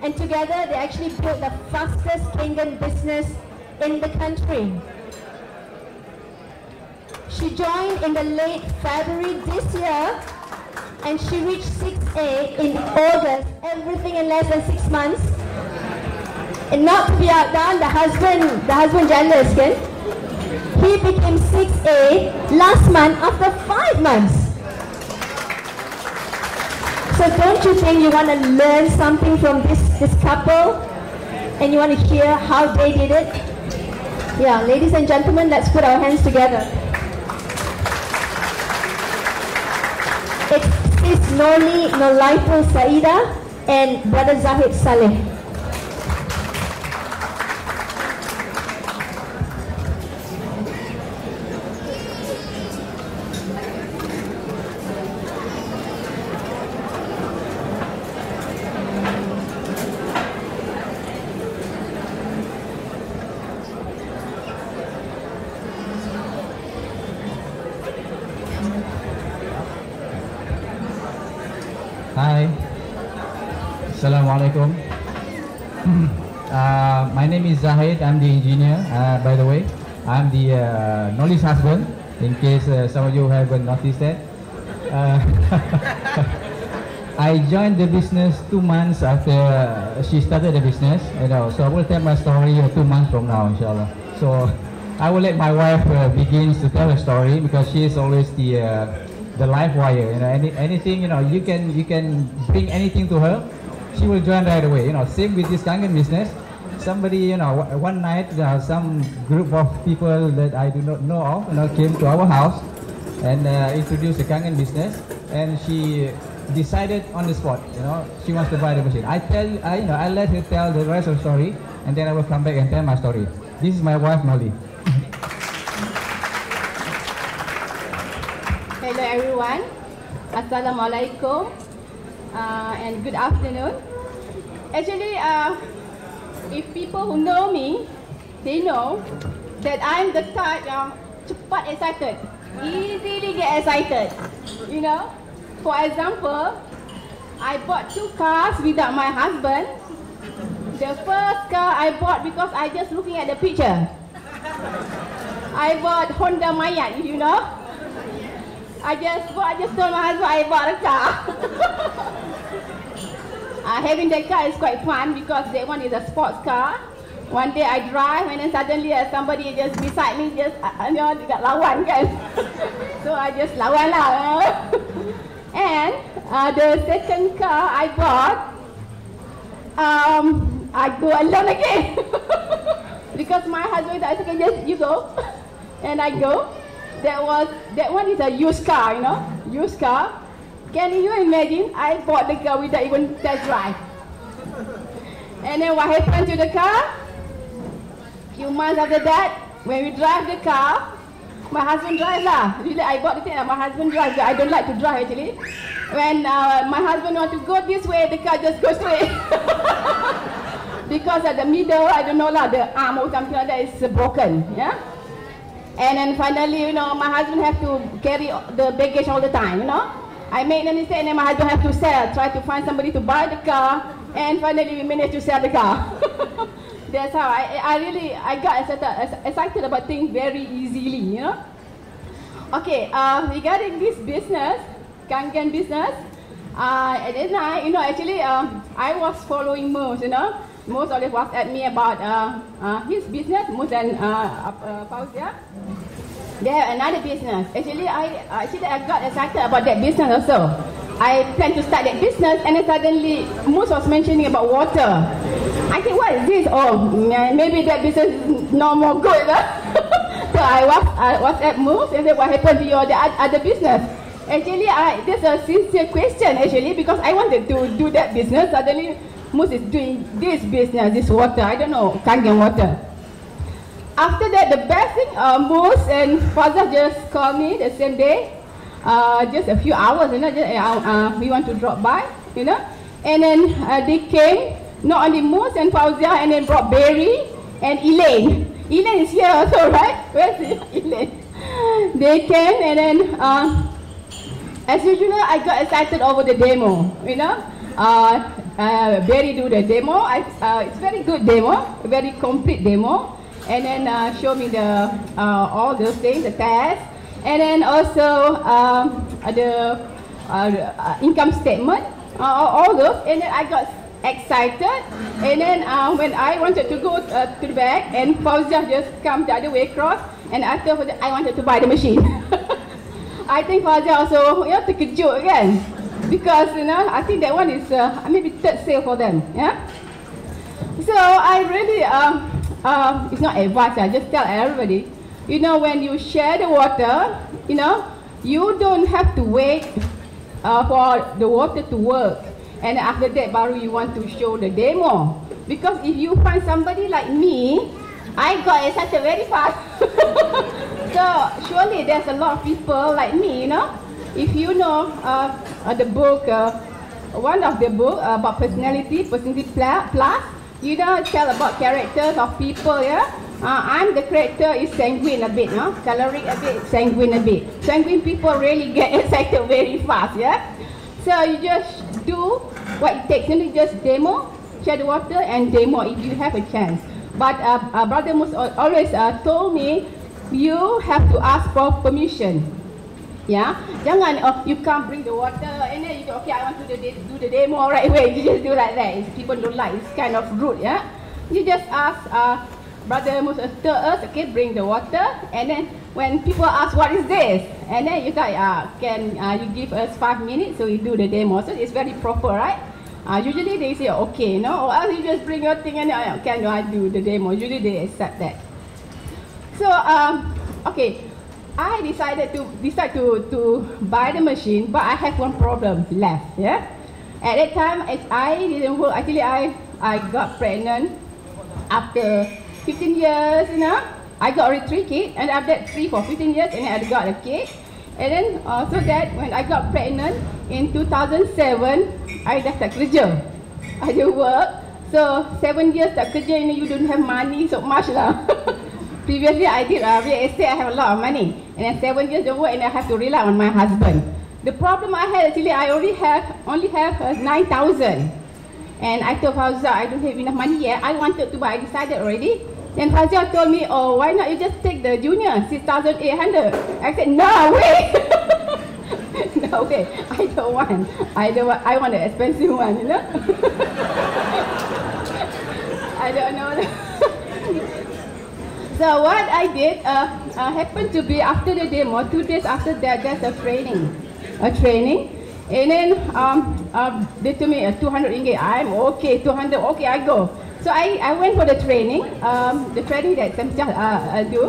and together they actually built the fastest Kangen business in the country. She joined in the late February this year, and she reached 6A in August, everything in less than 6 months. And not to be outdone, the husband jealous, kan? He became 6A last month after 5 months. So don't you think you want to learn something from this couple? And you want to hear how they did it? Yeah, ladies and gentlemen, let's put our hands together. It's Sis Norli Nolaitul Saida and Brother Zahid Saleh. Hi, Assalamualaikum. My name is Zahid. I'm the engineer. By the way, I'm the Norli's husband. In case some of you haven't noticed that, I joined the business 2 months after she started the business. So I will tell my story 2 months from now, inshallah. So I will let my wife begin to tell her story because she is always the live wire. Anything, you can bring anything to her, she will join right away. Same with this Kangen business. Somebody, one night, some group of people that I do not know of, came to our house and introduced the Kangen business, and she decided on the spot, she wants to buy the machine. I let her tell the rest of the story, and then I will come back and tell my story. This is my wife, Norli. Hello everyone, Assalamualaikum, and good afternoon. Actually, if people who know me, they know that I'm the type yang cepat excited, easily get excited. For example, I bought 2 cars without my husband. The first car I bought because I just looking at the picture. I bought Honda Mayat, I just told my husband I bought a car. Having that car is quite fun because that one is a sports car. One day I drive and then suddenly somebody just beside me just dekat lawan kan. So I just lawan lah. And the second car I bought, I go alone again. Because my husband said, okay, just you go. And I go. That one is a used car, used car. Can you imagine? I bought the car without even test drive. And then what happened to the car? Few months after that, when we drive the car, my husband drives lah. Really, I bought the thing, my husband drives. I don't like to drive actually. When my husband wants to go this way, the car just goes straight. Because at the middle, I don't know lah, the arm or something like that is broken. Yeah. And then finally, my husband has to carry the baggage all the time, I made a mistake and then my husband has to sell, try to find somebody to buy the car, and finally we managed to sell the car. That's how I got excited about things very easily, Okay, regarding this business, Kangen business, at that time, actually, I was following Moose, Moose always WhatsApp me about his business, Moose and Fauzia. They have another business. Actually, I got excited about that business also. I planned to start that business, and then suddenly Moose was mentioning about water. I think, what is this? Oh, maybe that business is no more good. So I WhatsApp Moose and said, what happened to your other business? Actually, this is a sincere question actually, because I wanted to do that business. Suddenly, Moose is doing this business, this water. I don't know, Kangen water. After that, the best thing, Moose and Fazal just called me the same day, just a few hours, we want to drop by, and then they came, not only Moose and Fauzia, and then brought Barry and Elaine. Elaine is here also, right? Where's Elaine? They came, and then, as usual, I got excited over the demo, Barry do the demo. It's very good demo, a very complete demo. And then show me the all those things, the test. And then also the income statement, all those. And then I got excited. And then when I wanted to go to the back, and Fauzia just come the other way across, and after I wanted to buy the machine. I think Fauzia also terkejut kan, because I think that one is maybe third sale for them. Yeah. So I really it's not advice. I just tell everybody. When you share the water, you don't have to wait for the water to work, and after that baru you want to show the demo. Because if you find somebody like me, I got excited very fast. So surely there's a lot of people like me, If you know the book, one of the book about personality plus, tell about characters of people, yeah. I'm the character is sanguine a bit, choleric a bit, sanguine a bit. Sanguine people really get excited very fast, yeah. So you just do what it takes. You just demo, share the water, and demo if you have a chance. But Brother Mus always told me, you have to ask for permission. Yeah, jangan you can't bring the water and then you go, okay, I want to do the demo right away. You just do like that. People don't like. It's kind of rude. Yeah, you just ask Brother Mus tell us, okay, bring the water, and then when people ask what is this, and then you say, can you give us 5 minutes so we do the demo. So it's very proper, right? Usually they say okay, or else you just bring your thing and can I do the demo? Usually they accept that. So okay. I decided to buy the machine, but I have one problem left. Yeah, at that time I didn't work. Actually, I got pregnant after 15 years. I got already 3 kids, and after that 3 for 15 years, and I got a kid. And then so that when I got pregnant in 2007, I dah tak kerja. I didn't work. So 7 years tak kerja, you don't have money so much lah. Previously, I did real estate. I have a lot of money, and then 7 years don't work, and I have to rely on my husband. The problem I had actually, I only have 9,000, and I told Fauzia I don't have enough money yet. I wanted to buy. I decided already. Then Fauzia told me, oh, why not you just take the junior 6,800? I said no way, no way. I don't want. I want the expensive one, I don't know. So what I did happened to be after the demo, 2 days after that, there's a training, and then they told me 200 ringgit. I'm okay, 200, okay, I go. So I went for the training that I do.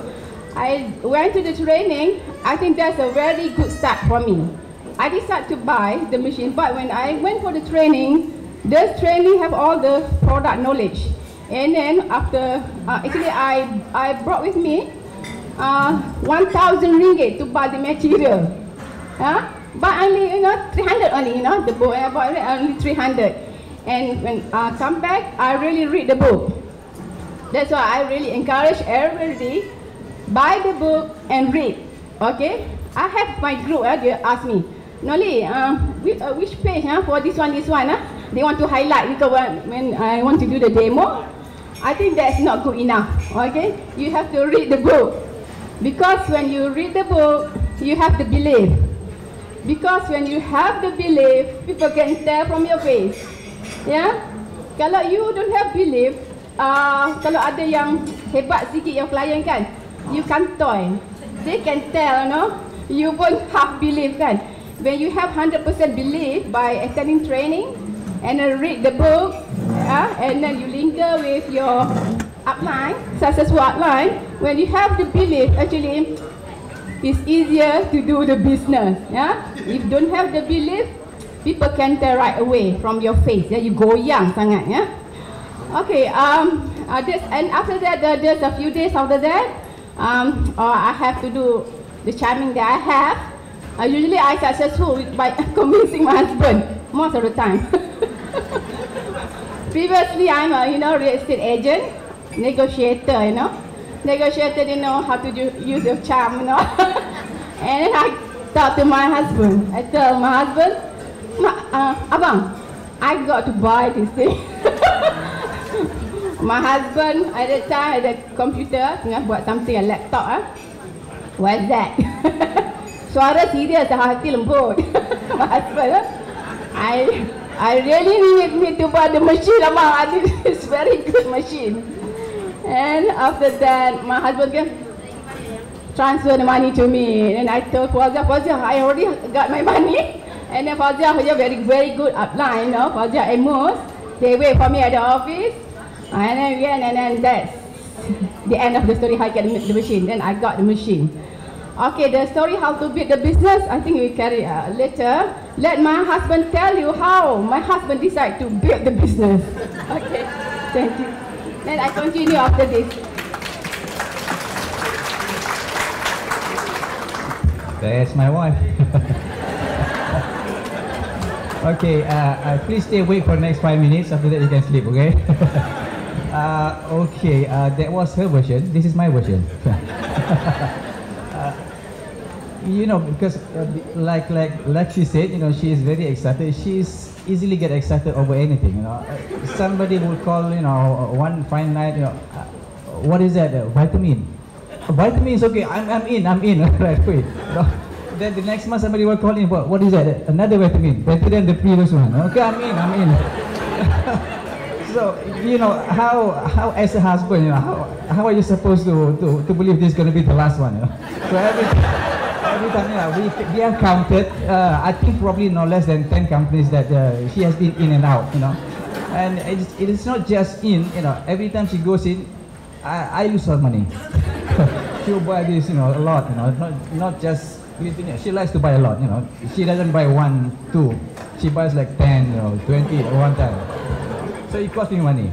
I went to the training. I think that's a very good start for me. I decided to buy the machine, but when I went for the training, this training have all the product knowledge. And then after, actually I brought with me 1,000 ringgit to buy the material. But only 300 only, the book I bought only 300. And when I come back, I really read the book. That's why I really encourage everybody, buy the book and read. Okay? I have my group. They ask me, Norli, which page for this one? They want to highlight because when I want to do the demo. I think that's not good enough, okay? You have to read the book. Because when you read the book, you have to believe. Because when you have the belief, people can tell from your face. Yeah? Kalau you don't have belief, kalau ada yang hebat sikit yang klien kan, you kantoi. They can tell, you won't have belief kan. When you have 100% belief by attending training, and then read the book, and then you linger with your outline, successful outline. When you have the belief, actually, it's easier to do the business. Yeah, if you don't have the belief, people can tell right away from your face. Yeah, you goyang sangat. Yeah. Okay. And after that, there's a few days after that, I have to do the charming that I have. Usually, I successful by convincing my husband most of the time. Previously, I'm a real estate agent, negotiator, Negotiator didn't know how to use your charm, And then I talk to my husband. I tell my husband, Abang, I got to buy this thing. My husband at that time ada computer tengah buat something, a laptop. What's that? Suara serius, hati lembut. My husband, I really need to buy the machine. It's very good machine. And after that, my husband can transfer the money to me. And I told Fazia, I already got my money. And then Fazia very good upline, Fazia and Mus, they wait for me at the office. And then that's the end of the story, how I get the machine. Then I got the machine. Okay, the story how to build the business, I think we carry later. Let my husband tell you how my husband decided to build the business. Okay, thank you. Then I continue after this. That's my wife. Okay, please stay awake for the next 5 minutes. After that, you can sleep, okay? Okay, that was her version. This is my version. You know, because like she said, you know, she is very excited. She's easily get excited over anything. You know, somebody will call, you know, one fine night, you know, what is that? Vitamin. Vitamin is okay. I'm in. Right, wait. No. Then the next month somebody will call in. What is that? Another vitamin. Better than the previous one. Okay, I'm in. So, you know, how as a husband, you know, how are you supposed to believe this is going to be the last one? You know? So every time, you know, we have counted, I think probably no less than 10 companies that she has been in and out, you know. And it is not just in, you know, every time she goes in, I lose her money. She'll buy this, you know, a lot, you know, not just, she likes to buy a lot, you know. She doesn't buy 1, 2, she buys like 10, you know, 20 at one time. So it cost me money.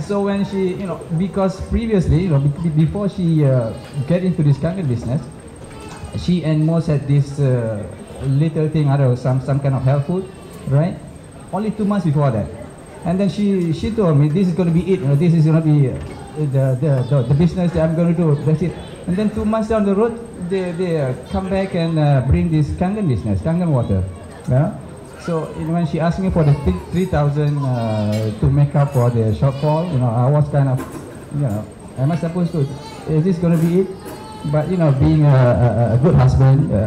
So when she, you know, because previously, you know, before she get into this kangen business, she and Mos had this little thing, I don't know, some kind of health food, right? Only 2 months before that. And then she told me, this is going to be it, you know, this is going to be the business that I'm going to do, that's it. And then 2 months down the road, they come back and bring this kangen business, kangen water. Yeah? So when she asked me for the 3,000 to make up for the shortfall, you know, I was kind of, you know, am I supposed to, is this going to be it? But, you know, being a good husband, you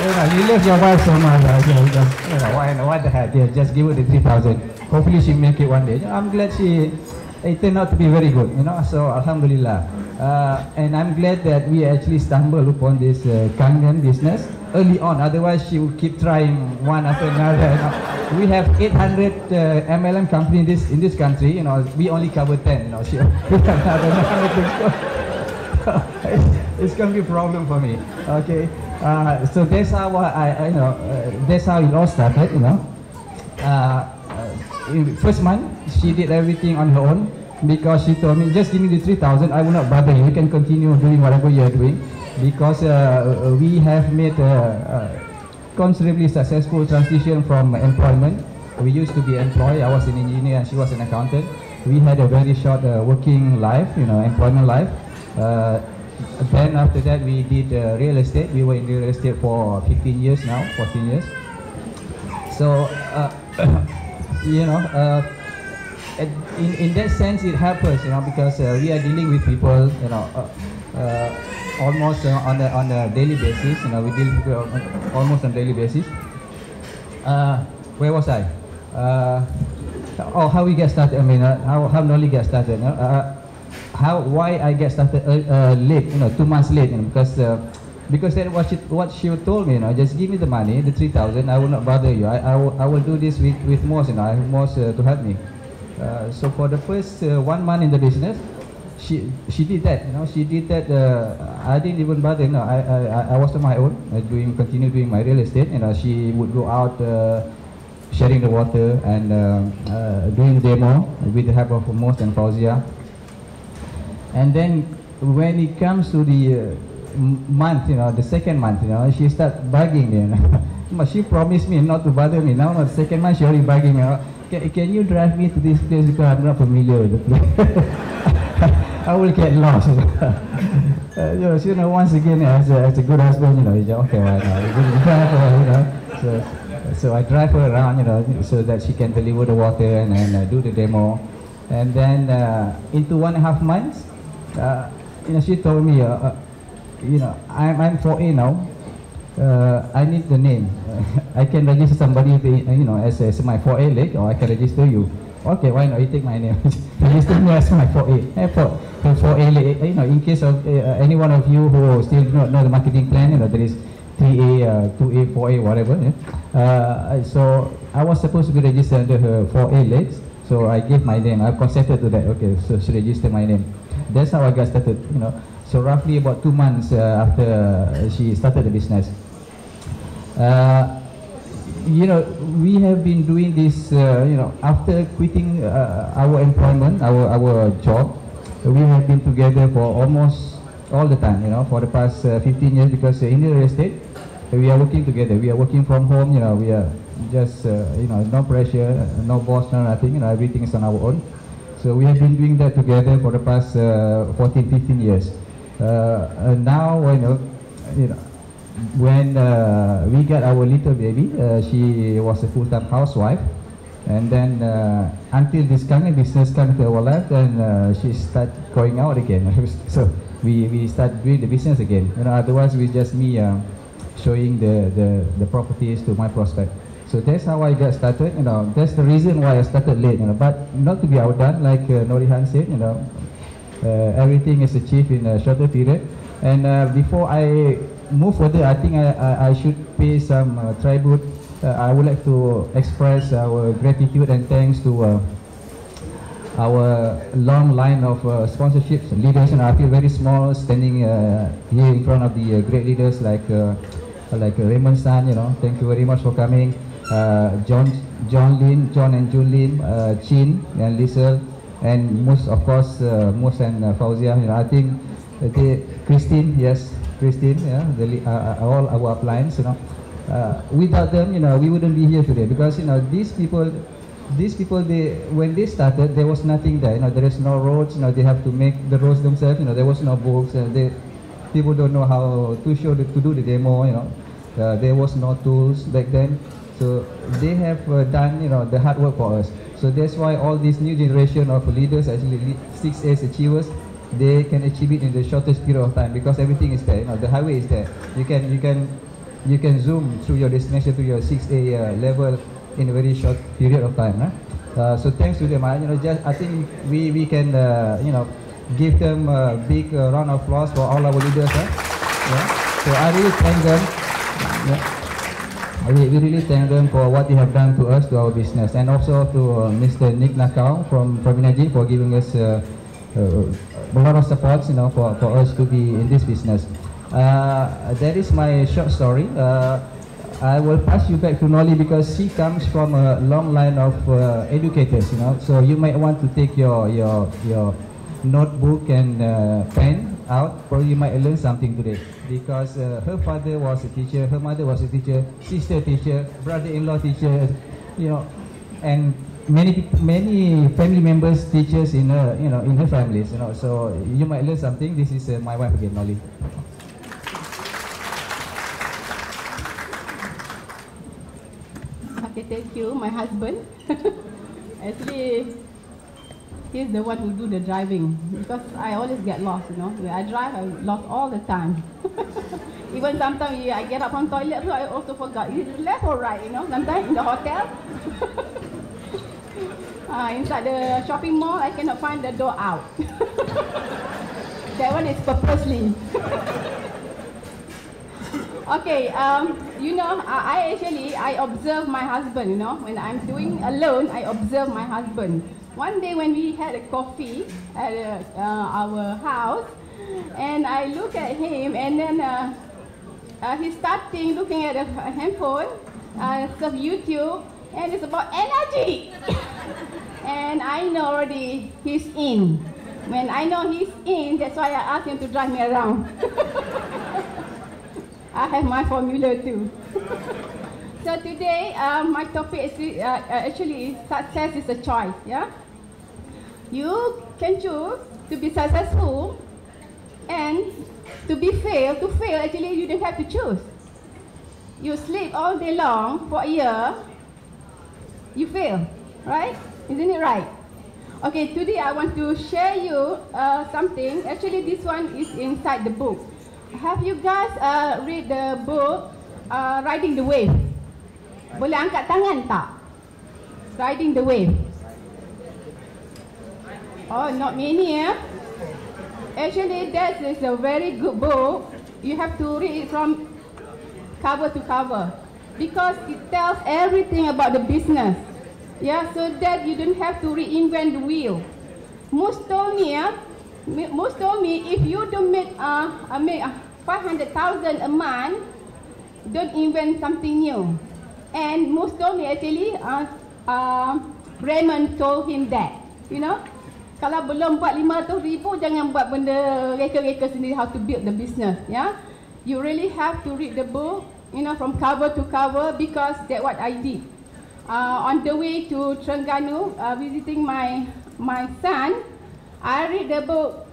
know, you love your wife so much, you know, why the heck, yeah, just give her the 3,000. Hopefully she make it one day. You know, I'm glad it turned out to be very good, you know, so Alhamdulillah. And I'm glad that we actually stumbled upon this kangen business early on, otherwise she would keep trying one after another. You know. We have 800 MLM companies in this country, you know, we only cover 10, you know, she it's going to be a problem for me, okay. So that's how you know, that's how it all started, you know. First month, she did everything on her own because she told me, just give me the 3,000, I will not bother you, you can continue doing whatever you are doing, because we have made a considerably successful transition from employment. We used to be employed, I was an engineer and she was an accountant. We had a very short working life, you know, employment life. Then after that we did real estate. We were in real estate for 15 years now, 14 years. So, you know, in that sense it helps us, you know, because we are dealing with people, you know, almost on a daily basis. You know, we deal with people almost on a daily basis. Where was I? How we get started. I mean, how Norli get started. You know? Why I get started late? You know, 2 months late. You know, because that was what she told me. You know, just give me the money, the 3,000. I will not bother you. I will do this with Mos. You know, I have Mos to help me. So for the first 1 month in the business, she did that. You know, she did that. I didn't even bother. You know, I was on my own, continue doing my real estate. You know, she would go out sharing the water and doing demo with the help of Mos and Fauzia. And then when it comes to the month, you know, the second month, you know, she started bugging me. You know. She promised me not to bother me. Now the second month she already bugging me. You know, can you drive me to this place because I'm not familiar with the place. I will get lost. once again, as a good husband, you say, okay, well, you drive her, so I drive her around, so that she can deliver the water and do the demo. And then into 1.5 months, she told me, I'm 4A now. I need the name. I can register somebody, as my 4A leg, or I can register you. Okay, why not? You take my name. Register me as my 4A. For 4A leg, in case of any one of you who still do not know the marketing plan, there is 3A, 2A, 4A, whatever. So I was supposed to be registered under her 4A legs. So I gave my name. I consented to that. Okay, so she registered my name. That's how I got started. So roughly about 2 months after she started the business. We have been doing this, after quitting our employment, our job, we have been together for almost all the time, for the past 15 years, because in the real estate, we are working together. We are working from home, we are just, no pressure, no boss, no nothing, everything is on our own. So we have been doing that together for the past 14, 15 years. Now, when we got our little baby, she was a full-time housewife, and then until this kind of business came into our life, then she started going out again. So we started doing the business again. Otherwise we just me showing the properties to my prospect. So that's how I got started. That's the reason why I started late. But not to be outdone, like Norli said. Everything is achieved in a shorter period. And before I move further, I think I should pay some tribute. I would like to express our gratitude and thanks to our long line of sponsorships and leaders. And I feel very small standing here in front of the great leaders like Raymond San. Thank you very much for coming. John and June Lin, Chin and Lisa, and most of course Mus and Fauzia. I think Christine, yes, Christine, all our appliance. Without them, we wouldn't be here today, because these people, when they started, there was nothing there. There is no roads. They have to make the roads themselves. There was no books. People don't know how to do the demo. There was no tools back then. So they have done the hard work for us. So that's why all this new generation of leaders, actually 6A's achievers, they can achieve it in the shortest period of time, because everything is there. The highway is there. You can zoom through your destination to your 6A level in a very short period of time. So thanks to them. I think we can give them a big round of applause for all our leaders. So I really thank them. We really thank them for what they have done to us, to our business, and also to Mr. Nick Nakau from Energy for giving us a lot of support, for us to be in this business. That is my short story. I will pass you back to Norli, because she comes from a long line of educators. So you might want to take your notebook and pen out. Probably you might learn something today, because her father was a teacher, her mother was a teacher, sister teacher, brother-in-law teacher, and many family members teachers in her in her families. So you might learn something. This is my wife again, Norli. Okay, thank you, my husband. Actually, he's the one who do the driving, because I always get lost. When I drive, I lost all the time. Even sometimes I get up from toilet, so I also forgot, is it left or right? Sometimes in the hotel. Inside the shopping mall, I cannot find the door out. That one is purposely. Okay, I observe my husband. When I'm doing alone, I observe my husband. One day when we had a coffee at our house, and I look at him, and then he started looking at a handphone, some YouTube, and it's about energy. And I know already he's in. When I know he's in, that's why I asked him to drive me around. I have my formula too. So today, my topic is actually success is a choice. You can choose to be successful, and to fail, actually you don't have to choose. You sleep all day long for a year, you fail, right? Isn't it right? Okay, today I want to share you something. Actually, this one is inside the book. Have you guys read the book Riding the Wave? Boleh angkat tangan tak? Riding the Wave. Oh, not many, eh? Actually, that is a very good book. You have to read it from cover to cover because it tells everything about the business. Yeah, so that you don't have to reinvent the wheel. Most told me if you don't make 500,000 a month, don't invent something new. And most told me actually, Raymond told him that, you know, kalau belum buat 500,000, jangan buat benda reka-reka sendiri how to build the business. Yeah, you really have to read the book, you know, from cover to cover because that's what I did. On the way to Terengganu, visiting my son, I read the book.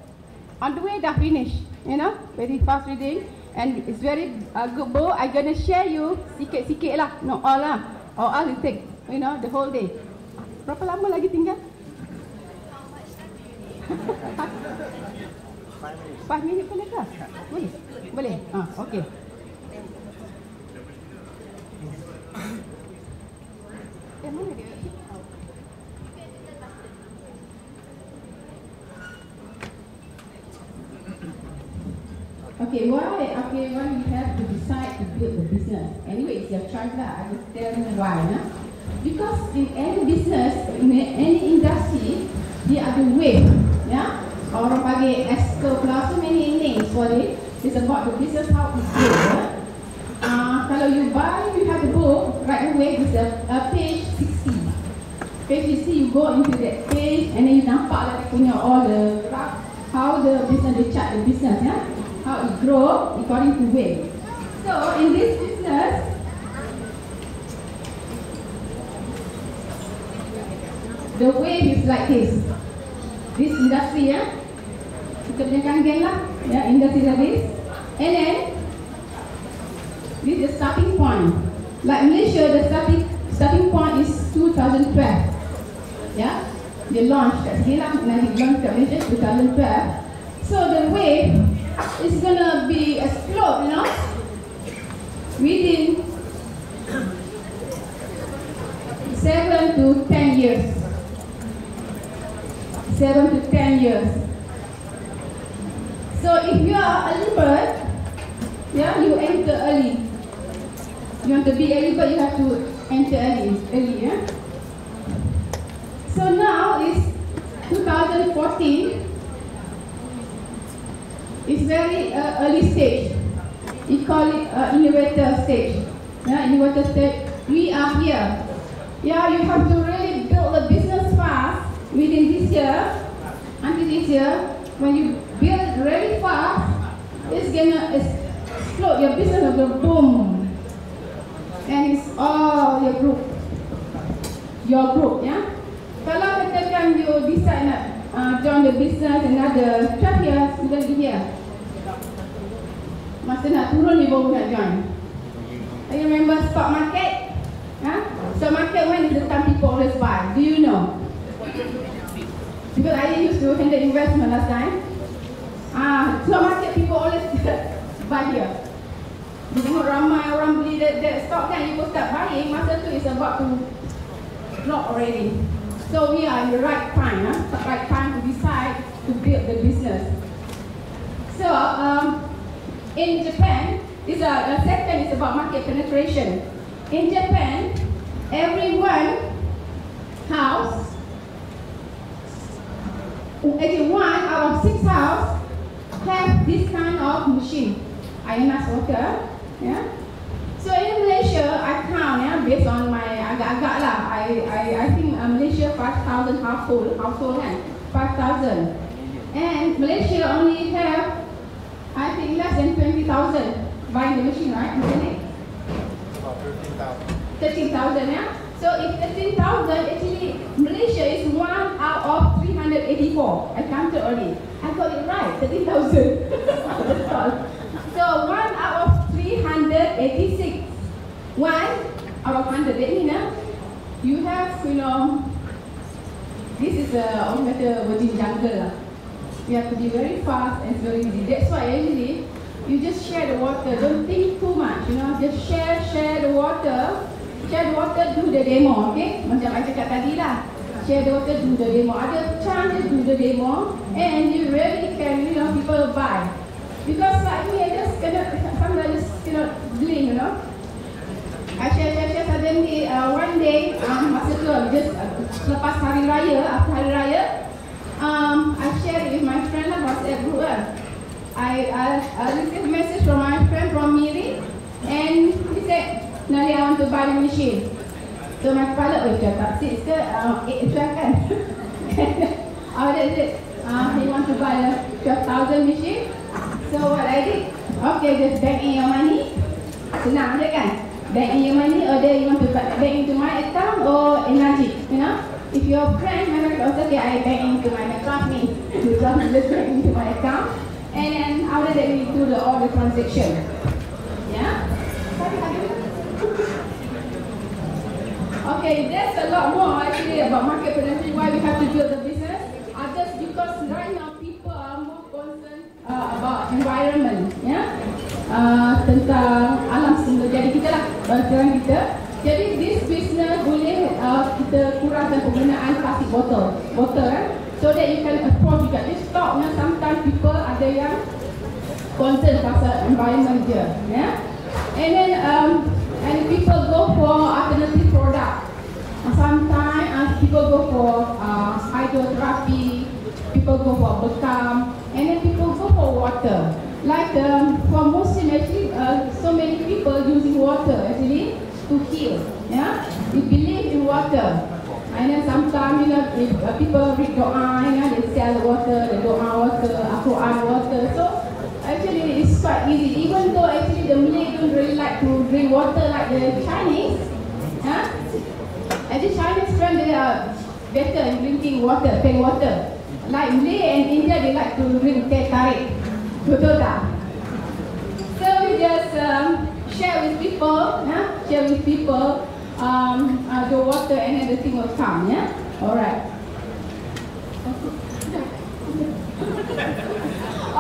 On the way, dah finish, you know, very fast reading, and it's very good book. I'm gonna share you sikit-sikit lah, not all lah. All it take, you know, the whole day. Berapa lama lagi tinggal? 5 minit boleh ke? Boleh? Boleh? Okay. Okay, why you have to decide to build the business? Anyway, it's your choice lah. I will tell you why. Because in any business, in any industry, there are the wave. Yeah? Orang panggil exco plus, so many names for it. It's about the business, how it goes. Kalau you buy, you have the book, right away, it's page 60. Page 60, you go into that page, and then you nampak lah punya all the graph, how the business, they chart the business, yeah? How it grow according to wave. So in this business, the wave is like this. This industry, yeah, kita punya kangen lah, yeah, industry like this. And then this is the starting point. Like Malaysia, the starting point is 2012. Yeah, they launched kat sini lah, nanti launch kat Malaysia 2012. So the wave is gonna be explode, you know, within 7 to 10 years. 7 to 10 years. So if you are early bird, yeah, you enter early. You want to be early bird, you have to enter early, yeah. So now is 2014. It's very early stage. We call it innovator stage. Yeah, innovator stage. We are here. Yeah, you have to really build a business fast within this year. Until this year, when you build it really fast, it's gonna explode. Your business will go boom, and it's all your group. Yeah. Kalau katakan you decide nak join the business another 12 years, you gonna be here. Masa nak turun ni baru nak join. I remember stock market. Stock market, when is the time people always buy? Do you know? Because I used to handle investment last time. Stock market people always buy here. Dia tengok ramai orang beli that stock kan, you go start buying, masa tu is about to drop already. So we are in the right time, right time to decide to build the business. So in Japan, second is about market penetration. In Japan, every one house, actually 1 out of 6 house have this kind of machine, ionox water. Yeah. So in Malaysia, I count, yeah, based on my agak-agak lah. I think Malaysia 5,000 household kan, 5,000. And Malaysia only have, I think, less than 20,000 buying the machine, right? Isn't it? About 13,000, yeah. So if 13,000, actually Malaysia is 1 out of 300 384. I counted already. I got it right, 13,000. So 1 out of 386. 1 out of 100. That means you have, this is a virgin jungle. You have to be very fast and very easy. That's why actually you just share the water. Don't think too much. Just share the water. Share the water, do the demo. Okay? Macam I cakap tadi lah. Share the water, do the demo. Ada chance to do the demo, and you really can, people buy. Because like me, I just sometimes cannot blink, I share suddenly one day, masa tu just selepas hari raya, after hari raya, I share it with my friend lah, WhatsApp group lah. I received a message from my friend from Miri, and he said, Norli, I want to buy the machine. So my kepala, dah tak sit ke? Kan? Dia said, he want to buy a 12,000 machine. So what I did, okay, just bank in your money. Senang je kan? Bank in your money, or you want to bank into my account or energy, If your friend, my friend also say, I bank into my account, me. You just bank into my account. And then after that, we do all the transaction. Yeah? Okay, there's a lot more actually about market potential, why we have to build the business. Others, because right now people are more concerned about environment, tentang alam semula. Jadi kita lah, bantuan kita. Jadi this business boleh kita kurangkan penggunaan plastik botol, so that you can approach juga. This stock, sometimes people ada yang concern pasal environment je, And then and people go for alternative product. Sometimes people go for hydrotherapy, people go for bekam, and then people go for water. Like for Muslim actually, so many people using water actually to heal. We believe in water. And then sometimes if people read doa, they sell the water, the doa water, Quran water. So actually it's quite easy. Even though actually the Malay don't really like to drink water like the Chinese. Actually Chinese friends, they are better in drinking water, plain water. Like Malay and India, they like to drink teh tarik. Betul tak? So we just share with people, the water, and then the thing will come, Alright.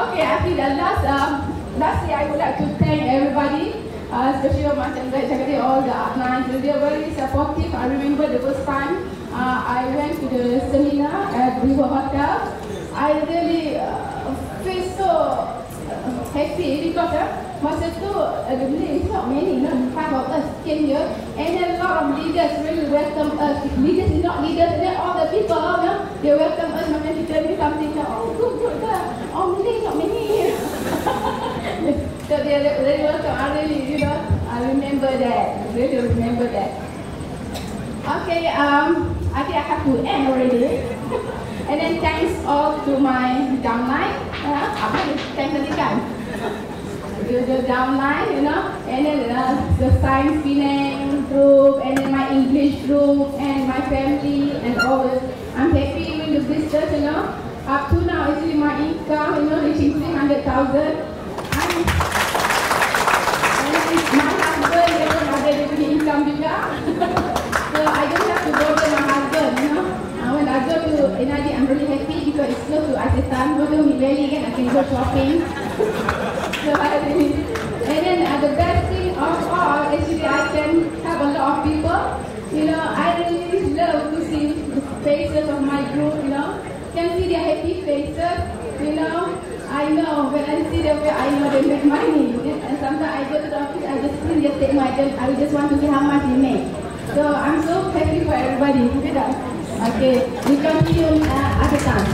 Okay, I think lastly I would like to thank everybody, especially macam cakap all the uplines. They are very supportive. I remember the first time I went to the seminar at River Hotel. I really feel so happy because masa tu the Malay is not many, 5 of us came here, and then a lot of leaders really welcome us. Leaders is not leaders, and then all the people, they welcome us. Macam kita ni something, good lah. Malay not many. So they really welcome. I remember that. Really remember that. Okay, I think I have to end already. And then thanks all to my downline. Thanks tadi kan? The downline, and then the science Penang group, and then my English group, and my family, and all this. I'm happy with the business, Up to now, actually my income, reaching 300,000. And my husband, ada dia punya income juga. So I don't have to bother my husband, When I go to Enadi, I'm really happy because it's close to Asetan. Go to Mileli again, I can go shopping. So and then the best thing of all, actually I can help a lot of people. I really love to see the faces of my group, Can see their happy faces, I know, when I see them, I know they make money. And sometimes I go to the office, I just print their statement, I just want to see how much they make. So I'm so happy for everybody. Okay, we continue other time.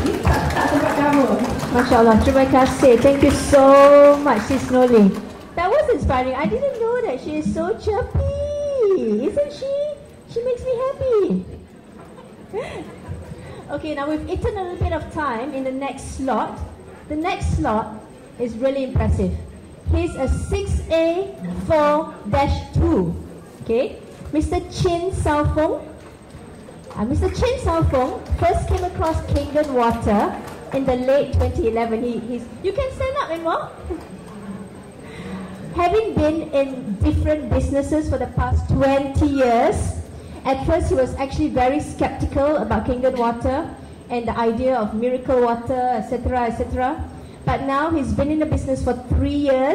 Tak sempat kamu. Masya Allah, terima kasih. Thank you so much, Sis Norli. That was inspiring. I didn't know that she is so chirpy. Isn't she? She makes me happy. Okay, now we've eaten a little bit of time in the next slot. The next slot is really impressive. He's a 6A 4-2. Okay, Mr. Chin Sao Fong. Mr. Chin Sao-Fung first came across Kangen water in the late 2011. You can stand up and walk. Having been in different businesses for the past 20 years, at first he was actually very skeptical about Kangen water and the idea of miracle water, etc., etc. But now he's been in the business for 3 years.